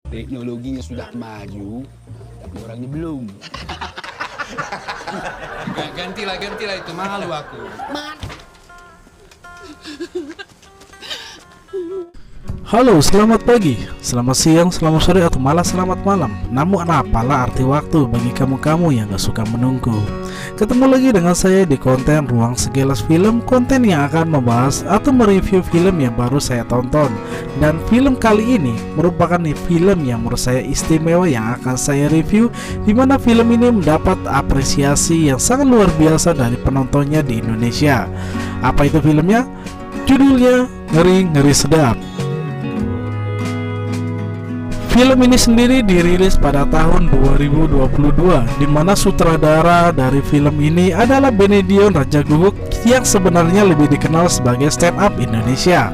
Teknologinya sudah maju, tapi orangnya belum. Gantilah itu, malu aku. Halo, selamat pagi, selamat siang, selamat sore, atau malah selamat malam. Namun apalah arti waktu bagi kamu-kamu yang gak suka menunggu. Ketemu lagi dengan saya di konten Ruang Segelas Film, konten yang akan membahas atau mereview film yang baru saya tonton. Dan film kali ini merupakan film yang menurut saya istimewa yang akan saya review, dimana film ini mendapat apresiasi yang sangat luar biasa dari penontonnya di Indonesia. Apa itu filmnya? Judulnya Ngeri-Ngeri Sedap. Film ini sendiri dirilis pada tahun 2022, di mana sutradara dari film ini adalah Benedion Rajaguguk yang sebenarnya lebih dikenal sebagai stand up Indonesia.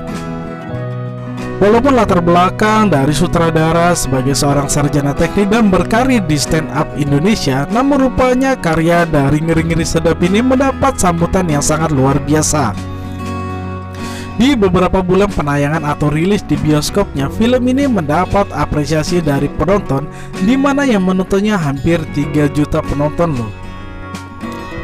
Walaupun latar belakang dari sutradara sebagai seorang sarjana teknik dan berkarir di stand up Indonesia, namun rupanya karya dari Ngeri-Ngeri Sedap ini mendapat sambutan yang sangat luar biasa. Di beberapa bulan penayangan atau rilis di bioskopnya, film ini mendapat apresiasi dari penonton, di mana yang menontonnya hampir 3 juta penonton loh.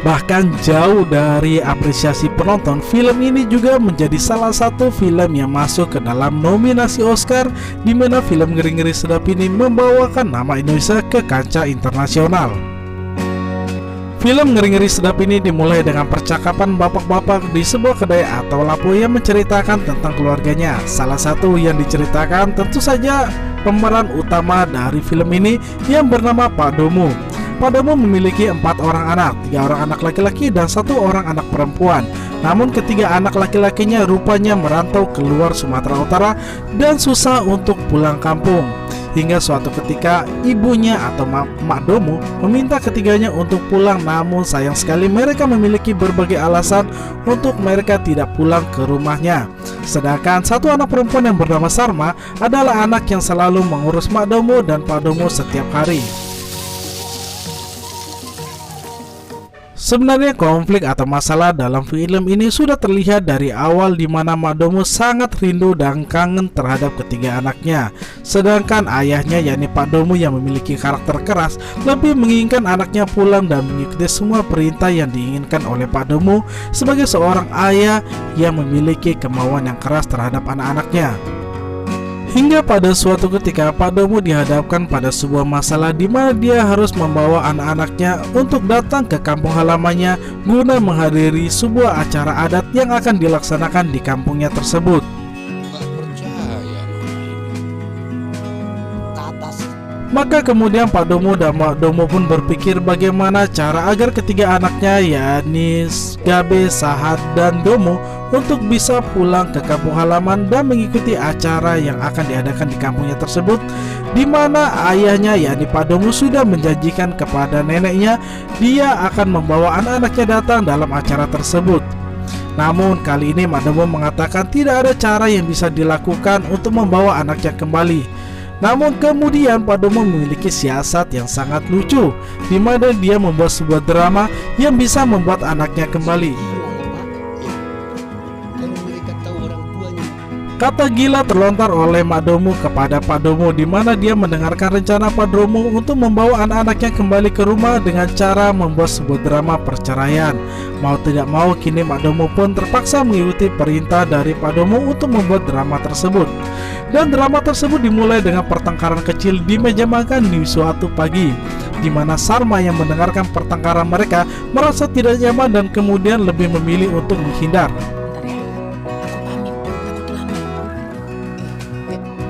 Bahkan jauh dari apresiasi penonton, film ini juga menjadi salah satu film yang masuk ke dalam nominasi Oscar, di mana film Ngeri-Ngeri Sedap ini membawakan nama Indonesia ke kancah internasional. Film Ngeri-Ngeri Sedap ini dimulai dengan percakapan bapak-bapak di sebuah kedai atau lapo yang menceritakan tentang keluarganya. Salah satu yang diceritakan tentu saja pemeran utama dari film ini yang bernama Pak Domo. Pak Domo memiliki 4 orang anak, 3 orang anak laki-laki dan 1 orang anak perempuan. Namun ketiga anak laki-lakinya rupanya merantau keluar Sumatera Utara dan susah untuk pulang kampung. Hingga suatu ketika ibunya atau Mak Domo meminta ketiganya untuk pulang, namun sayang sekali mereka memiliki berbagai alasan untuk mereka tidak pulang ke rumahnya. Sedangkan 1 anak perempuan yang bernama Sarma adalah anak yang selalu mengurus Mak Domo dan Pak Domo setiap hari. Sebenarnya konflik atau masalah dalam film ini sudah terlihat dari awal, di mana Mak Domo sangat rindu dan kangen terhadap ketiga anaknya. Sedangkan ayahnya yakni Pak Domo yang memiliki karakter keras lebih menginginkan anaknya pulang dan mengikuti semua perintah yang diinginkan oleh Pak Domo sebagai seorang ayah yang memiliki kemauan yang keras terhadap anak-anaknya. Hingga pada suatu ketika Pak Domo dihadapkan pada sebuah masalah, di mana dia harus membawa anak-anaknya untuk datang ke kampung halamannya guna menghadiri sebuah acara adat yang akan dilaksanakan di kampungnya tersebut. Maka kemudian Pak Domo dan Mak Domo pun berpikir bagaimana cara agar ketiga anaknya yakni Gabe, Sahat, dan Domo untuk bisa pulang ke kampung halaman dan mengikuti acara yang akan diadakan di kampungnya tersebut, di mana ayahnya yakni Pak Domo sudah menjanjikan kepada neneknya dia akan membawa anak-anaknya datang dalam acara tersebut. Namun kali ini Mak Domo mengatakan tidak ada cara yang bisa dilakukan untuk membawa anaknya kembali. Namun kemudian Pak Domo memiliki siasat yang sangat lucu, di mana dia membuat sebuah drama yang bisa membuat anaknya kembali. Kata gila terlontar oleh Mak Domo kepada Pak Domo, di mana dia mendengarkan rencana Pak Domo untuk membawa anak-anaknya kembali ke rumah dengan cara membuat sebuah drama perceraian. Mau tidak mau, kini Mak Domo pun terpaksa mengikuti perintah dari Pak Domo untuk membuat drama tersebut. Dan drama tersebut dimulai dengan pertengkaran kecil di meja makan di suatu pagi, di mana Sarma yang mendengarkan pertengkaran mereka merasa tidak nyaman dan kemudian lebih memilih untuk menghindar.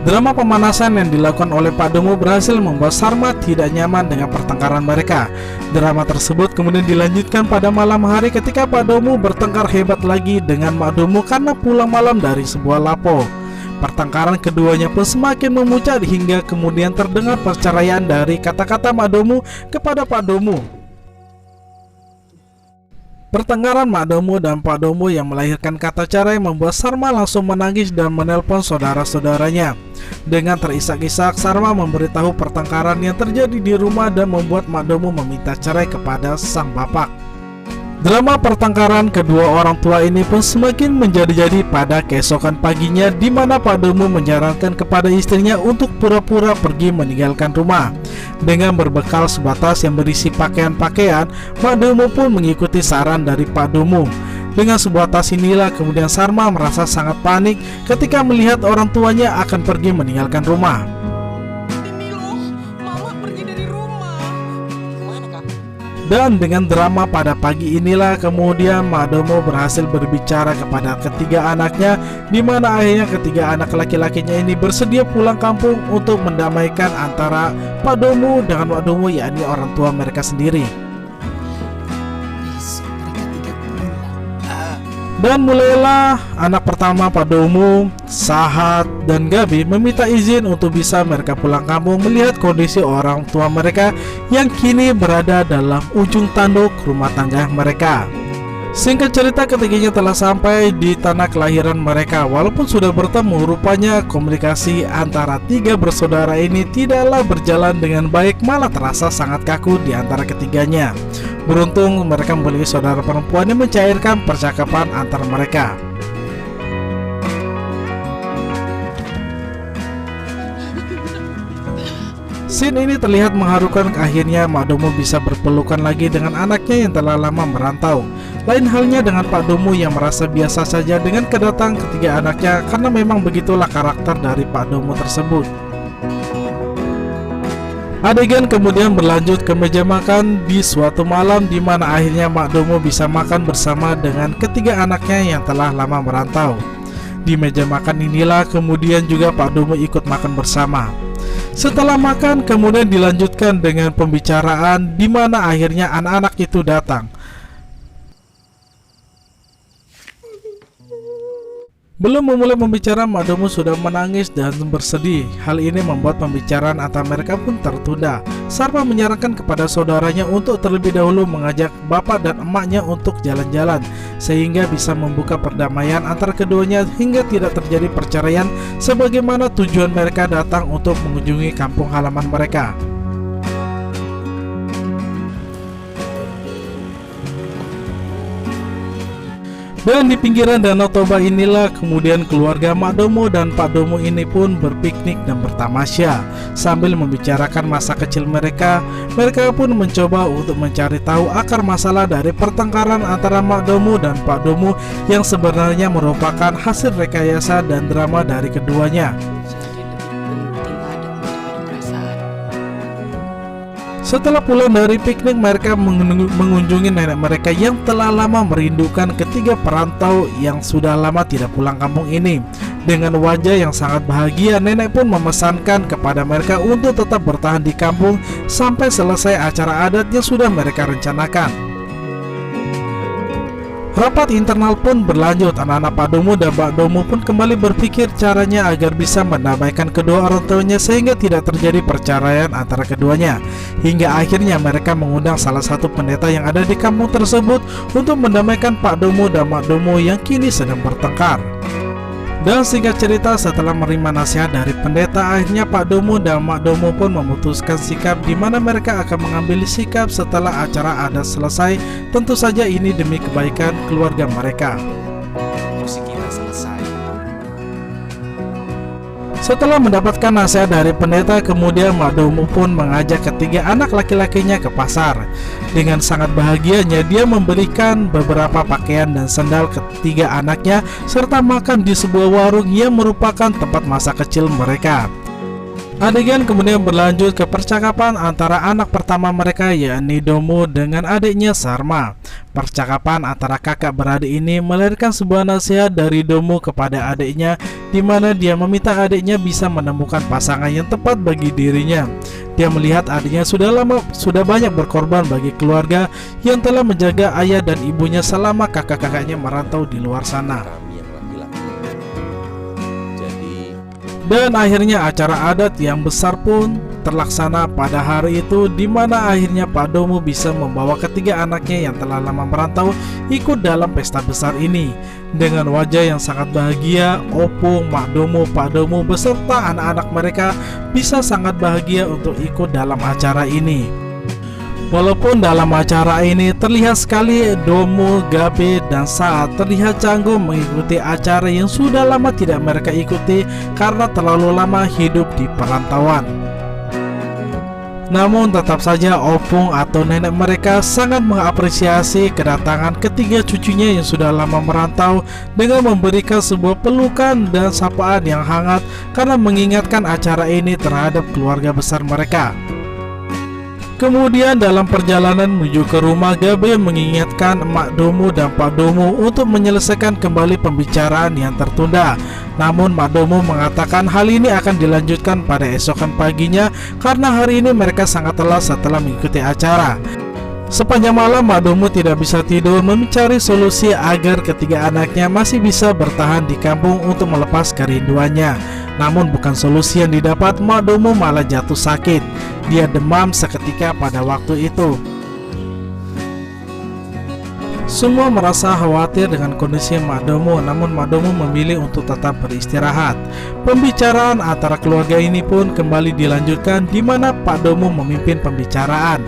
Drama pemanasan yang dilakukan oleh Pak Domo berhasil membuat Sarma tidak nyaman dengan pertengkaran mereka. Drama tersebut kemudian dilanjutkan pada malam hari ketika Pak Domo bertengkar hebat lagi dengan Mak Domo karena pulang malam dari sebuah lapo. Pertengkaran keduanya pun semakin memuncak hingga kemudian terdengar perceraian dari kata-kata Mak Domo kepada Pak Domo. Pertengkaran Mak Domo dan Pak Domo yang melahirkan kata cerai membuat Sarma langsung menangis dan menelpon saudara-saudaranya. Dengan terisak-isak, Sarma memberitahu pertengkaran yang terjadi di rumah dan membuat Mak Domo meminta cerai kepada sang bapak. Drama pertengkaran kedua orang tua ini pun semakin menjadi-jadi pada keesokan paginya, di mana Pak Domo menyarankan kepada istrinya untuk pura-pura pergi meninggalkan rumah. Dengan berbekal sebatas yang berisi pakaian-pakaian, Pak Domo pun mengikuti saran dari Pak Domo. Dengan sebuah tas inilah kemudian Sarma merasa sangat panik ketika melihat orang tuanya akan pergi meninggalkan rumah. Dan dengan drama pada pagi inilah kemudian Madomo berhasil berbicara kepada ketiga anaknya, di mana akhirnya ketiga anak laki-lakinya ini bersedia pulang kampung untuk mendamaikan antara Pak Domo dengan Wak Domo, yakni orang tua mereka sendiri. Dan mulailah anak pertama Pak Domo, Sahat, dan Gabi meminta izin untuk bisa mereka pulang kampung melihat kondisi orang tua mereka yang kini berada dalam ujung tanduk rumah tangga mereka. Singkat cerita, ketiganya telah sampai di tanah kelahiran mereka. Walaupun sudah bertemu, rupanya komunikasi antara tiga bersaudara ini tidaklah berjalan dengan baik, malah terasa sangat kaku di antara ketiganya. Beruntung mereka memiliki saudara perempuan yang mencairkan percakapan antar mereka. Scene ini terlihat mengharukan. Akhirnya Madomo bisa berpelukan lagi dengan anaknya yang telah lama merantau. Lain halnya dengan Pak Domo yang merasa biasa saja dengan kedatangan ketiga anaknya, karena memang begitulah karakter dari Pak Domo tersebut. Adegan kemudian berlanjut ke meja makan di suatu malam, di mana akhirnya Mak Domo bisa makan bersama dengan ketiga anaknya yang telah lama merantau. Di meja makan inilah kemudian juga Pak Domo ikut makan bersama. Setelah makan kemudian dilanjutkan dengan pembicaraan, di mana akhirnya anak-anak itu datang. Belum memulai pembicaraan, Madomo sudah menangis dan bersedih. Hal ini membuat pembicaraan antara mereka pun tertunda. Sarma menyarankan kepada saudaranya untuk terlebih dahulu mengajak bapak dan emaknya untuk jalan-jalan, sehingga bisa membuka perdamaian antara keduanya hingga tidak terjadi perceraian, sebagaimana tujuan mereka datang untuk mengunjungi kampung halaman mereka. Dan di pinggiran Danau Toba inilah kemudian keluarga Mak Domo dan Pak Domo ini pun berpiknik dan bertamasya. Sambil membicarakan masa kecil mereka, mereka pun mencoba untuk mencari tahu akar masalah dari pertengkaran antara Mak Domo dan Pak Domo yang sebenarnya merupakan hasil rekayasa dan drama dari keduanya. Setelah pulang dari piknik, mereka mengunjungi nenek mereka yang telah lama merindukan ketiga perantau yang sudah lama tidak pulang kampung ini. Dengan wajah yang sangat bahagia, nenek pun memesankan kepada mereka untuk tetap bertahan di kampung sampai selesai acara adat yang sudah mereka rencanakan. Rapat internal pun berlanjut. Anak-anak Pak Domo dan Pak Domo pun kembali berpikir caranya agar bisa mendamaikan kedua orang tuanya sehingga tidak terjadi perceraian antara keduanya. Hingga akhirnya mereka mengundang salah satu pendeta yang ada di kampung tersebut untuk mendamaikan Pak Domo dan Mak Domo yang kini sedang bertengkar. Dan singkat cerita, setelah menerima nasihat dari pendeta, akhirnya Pak Domo dan Mak Domo pun memutuskan sikap di mana mereka akan mengambil sikap setelah acara adat selesai. Tentu saja ini demi kebaikan keluarga mereka. Musik kita selesai. Setelah mendapatkan nasihat dari pendeta, kemudian Mak Domo pun mengajak ketiga anak laki-lakinya ke pasar. Dengan sangat bahagianya, dia memberikan beberapa pakaian dan sandal ketiga anaknya, serta makan di sebuah warung yang merupakan tempat masa kecil mereka. Adegan kemudian berlanjut ke percakapan antara anak pertama mereka, yakni Domo dengan adiknya Sarma. Percakapan antara kakak beradik ini melahirkan sebuah nasihat dari Domo kepada adiknya, di mana dia meminta adiknya bisa menemukan pasangan yang tepat bagi dirinya. Dia melihat adiknya sudah banyak berkorban bagi keluarga yang telah menjaga ayah dan ibunya selama kakak-kakaknya merantau di luar sana. Dan akhirnya acara adat yang besar pun terlaksana pada hari itu, di mana akhirnya Pak Domo bisa membawa ketiga anaknya yang telah lama merantau ikut dalam pesta besar ini. Dengan wajah yang sangat bahagia, Opung, Mak Domo, Pak Domo beserta anak-anak mereka bisa sangat bahagia untuk ikut dalam acara ini. Walaupun dalam acara ini terlihat sekali Domo, Gabe, dan Saat terlihat canggung mengikuti acara yang sudah lama tidak mereka ikuti karena terlalu lama hidup di perantauan. Namun tetap saja Opung atau nenek mereka sangat mengapresiasi kedatangan ketiga cucunya yang sudah lama merantau dengan memberikan sebuah pelukan dan sapaan yang hangat karena mengingatkan acara ini terhadap keluarga besar mereka. Kemudian dalam perjalanan menuju ke rumah, Gabe mengingatkan Mak Domo dan Pak Domo untuk menyelesaikan kembali pembicaraan yang tertunda. Namun Mak Domo mengatakan hal ini akan dilanjutkan pada esokan paginya karena hari ini mereka sangat lelah setelah mengikuti acara. Sepanjang malam Mak Domo tidak bisa tidur mencari solusi agar ketiga anaknya masih bisa bertahan di kampung untuk melepas kerinduannya. Namun bukan solusi yang didapat, Mak Domo malah jatuh sakit. Dia demam seketika pada waktu itu. Semua merasa khawatir dengan kondisi Mak Domo, namun Mak Domo memilih untuk tetap beristirahat. Pembicaraan antara keluarga ini pun kembali dilanjutkan di mana Pak Domo memimpin pembicaraan.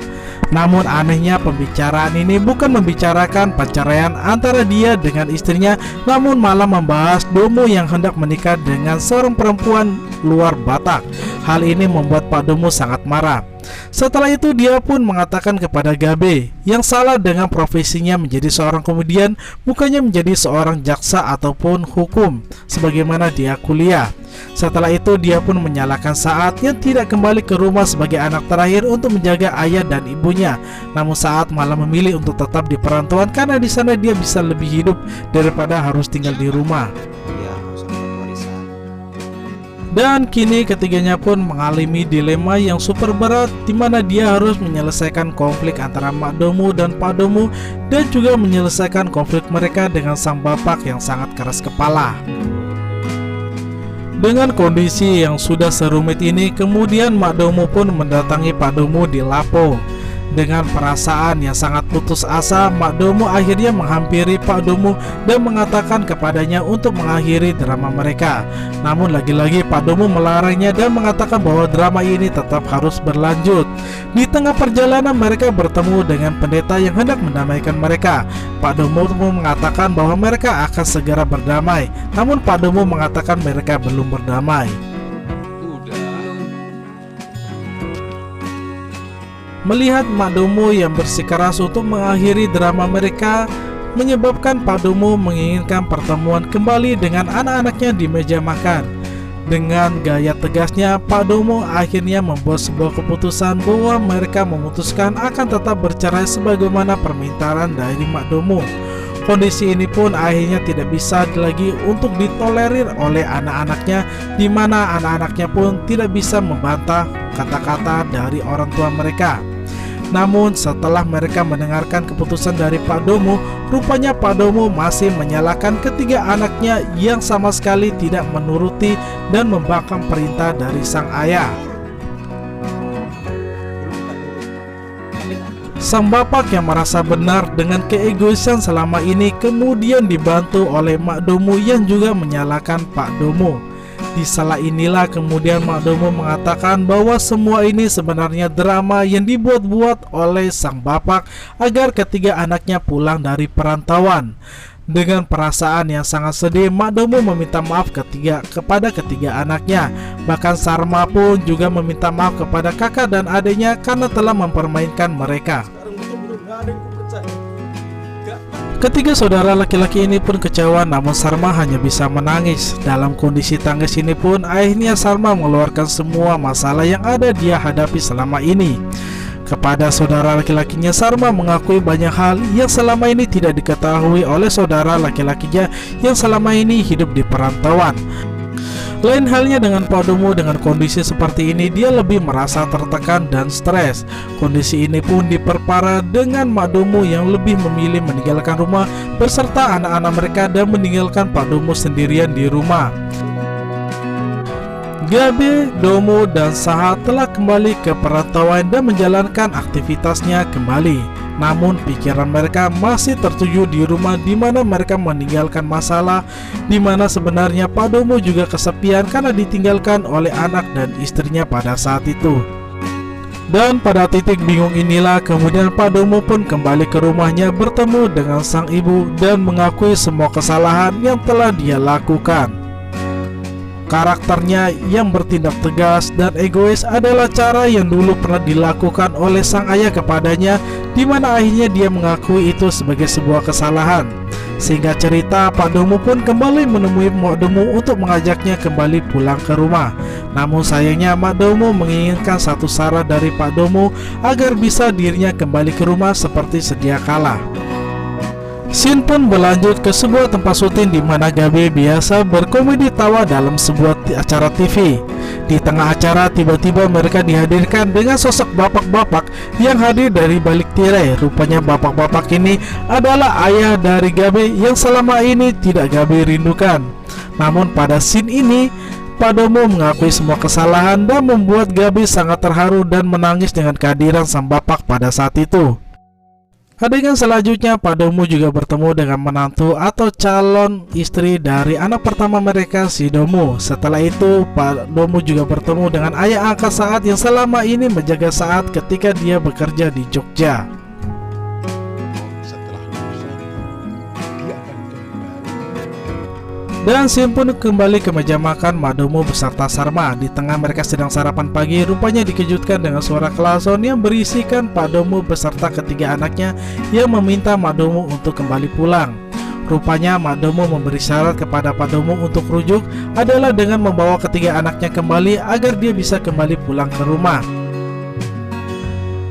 Namun anehnya pembicaraan ini bukan membicarakan perceraian antara dia dengan istrinya, namun malah membahas Domo yang hendak menikah dengan seorang perempuan luar Batak. Hal ini membuat Pak Domo sangat marah. Setelah itu dia pun mengatakan kepada Gabe yang salah dengan profesinya menjadi seorang komedian, bukannya menjadi seorang jaksa ataupun hukum sebagaimana dia kuliah. Setelah itu dia pun menyalahkan Saat yang tidak kembali ke rumah sebagai anak terakhir untuk menjaga ayah dan ibunya. Namun Saat malah memilih untuk tetap di perantauan karena di sana dia bisa lebih hidup daripada harus tinggal di rumah. Dan kini ketiganya pun mengalami dilema yang super berat di mana dia harus menyelesaikan konflik antara Mak Domo dan Pak Domo dan juga menyelesaikan konflik mereka dengan sang bapak yang sangat keras kepala. Dengan kondisi yang sudah serumit ini, kemudian Mak Domo pun mendatangi Pak Domo di Lapo. Dengan perasaan yang sangat putus asa, Mak Domo akhirnya menghampiri Pak Domo dan mengatakan kepadanya untuk mengakhiri drama mereka. Namun lagi-lagi Pak Domo melarangnya dan mengatakan bahwa drama ini tetap harus berlanjut. Di tengah perjalanan mereka bertemu dengan pendeta yang hendak mendamaikan mereka. Pak Domo mengatakan bahwa mereka akan segera berdamai. Namun Pak Domo mengatakan mereka belum berdamai. Melihat Mak Domo yang bersikeras untuk mengakhiri drama mereka, menyebabkan Pak Domo menginginkan pertemuan kembali dengan anak-anaknya di meja makan. Dengan gaya tegasnya, Pak Domo akhirnya membuat sebuah keputusan bahwa mereka memutuskan akan tetap bercerai sebagaimana permintaan dari Mak Domo. Kondisi ini pun akhirnya tidak bisa lagi untuk ditolerir oleh anak-anaknya, di mana anak-anaknya pun tidak bisa membantah kata-kata dari orang tua mereka. Namun setelah mereka mendengarkan keputusan dari Pak Domo, rupanya Pak Domo masih menyalahkan ketiga anaknya yang sama sekali tidak menuruti dan membangkang perintah dari sang ayah. Sang bapak yang merasa benar dengan keegoisan selama ini kemudian dibantu oleh Mak Domo yang juga menyalahkan Pak Domo. Di salah inilah kemudian Mak Domo mengatakan bahwa semua ini sebenarnya drama yang dibuat-buat oleh sang bapak agar ketiga anaknya pulang dari perantauan. Dengan perasaan yang sangat sedih, Mak Domo meminta maaf kepada ketiga anaknya. Bahkan Sarma pun juga meminta maaf kepada kakak dan adiknya karena telah mempermainkan mereka. Ketiga saudara laki-laki ini pun kecewa, namun Sarma hanya bisa menangis. Dalam kondisi tangis ini pun akhirnya Sarma mengeluarkan semua masalah yang ada dia hadapi selama ini. Kepada saudara laki-lakinya, Sarma mengakui banyak hal yang selama ini tidak diketahui oleh saudara laki-lakinya yang selama ini hidup di perantauan. Lain halnya dengan Pak Domo, dengan kondisi seperti ini dia lebih merasa tertekan dan stres. Kondisi ini pun diperparah dengan Mak Domo yang lebih memilih meninggalkan rumah beserta anak-anak mereka dan meninggalkan Pak Domo sendirian di rumah. Gabe, Domo, dan Sahat telah kembali ke perantauan dan menjalankan aktivitasnya kembali. Namun pikiran mereka masih tertuju di rumah di mana mereka meninggalkan masalah, di mana sebenarnya Pak Domo juga kesepian karena ditinggalkan oleh anak dan istrinya pada saat itu. Dan pada titik bingung inilah kemudian Pak Domo pun kembali ke rumahnya bertemu dengan sang ibu dan mengakui semua kesalahan yang telah dia lakukan. Karakternya yang bertindak tegas dan egois adalah cara yang dulu pernah dilakukan oleh sang ayah kepadanya, di mana akhirnya dia mengakui itu sebagai sebuah kesalahan. Sehingga cerita Pak Domo pun kembali menemui Mak Domo untuk mengajaknya kembali pulang ke rumah. Namun sayangnya Mak Domo menginginkan satu syarat dari Pak Domo agar bisa dirinya kembali ke rumah seperti sedia kala. Scene pun berlanjut ke sebuah tempat syuting di mana Gabe biasa berkomedi tawa dalam sebuah acara TV. Di tengah acara tiba-tiba mereka dihadirkan dengan sosok bapak-bapak yang hadir dari balik tirai. Rupanya bapak-bapak ini adalah ayah dari Gabe yang selama ini tidak Gabe rindukan. Namun pada scene ini Pak Domo mengakui semua kesalahan dan membuat Gabe sangat terharu dan menangis dengan kehadiran sang bapak pada saat itu. Adegan selanjutnya Pak Domo juga bertemu dengan menantu atau calon istri dari anak pertama mereka, si Domo. Setelah itu Pak Domo juga bertemu dengan ayah angkat Saat yang selama ini menjaga Saat ketika dia bekerja di Jogja. Setelah lulusan, dia akan kembali. Dan scene pun kembali ke meja makan Mak Domo beserta Sarma. Di tengah mereka sedang sarapan pagi, rupanya dikejutkan dengan suara klakson yang berisikan Pak Domo beserta ketiga anaknya yang meminta Mak Domo untuk kembali pulang. Rupanya Mak Domo memberi syarat kepada Pak Domo untuk rujuk adalah dengan membawa ketiga anaknya kembali agar dia bisa kembali pulang ke rumah.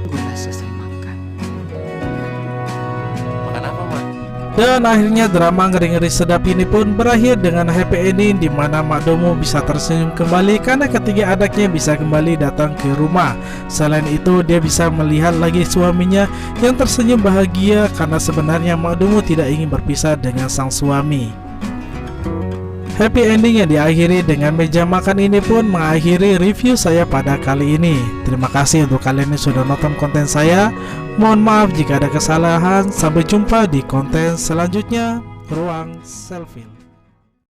Udah selesai makan. Makan apa, Mak? Dan akhirnya drama ngeri-ngeri sedap ini pun berakhir dengan happy ending di mana Mak Domo bisa tersenyum kembali karena ketiga anaknya bisa kembali datang ke rumah. Selain itu dia bisa melihat lagi suaminya yang tersenyum bahagia karena sebenarnya Mak Domo tidak ingin berpisah dengan sang suami. Happy ending yang diakhiri dengan meja makan ini pun mengakhiri review saya pada kali ini. Terima kasih untuk kalian yang sudah nonton konten saya. Mohon maaf jika ada kesalahan. Sampai jumpa di konten selanjutnya. Ruang Selfie.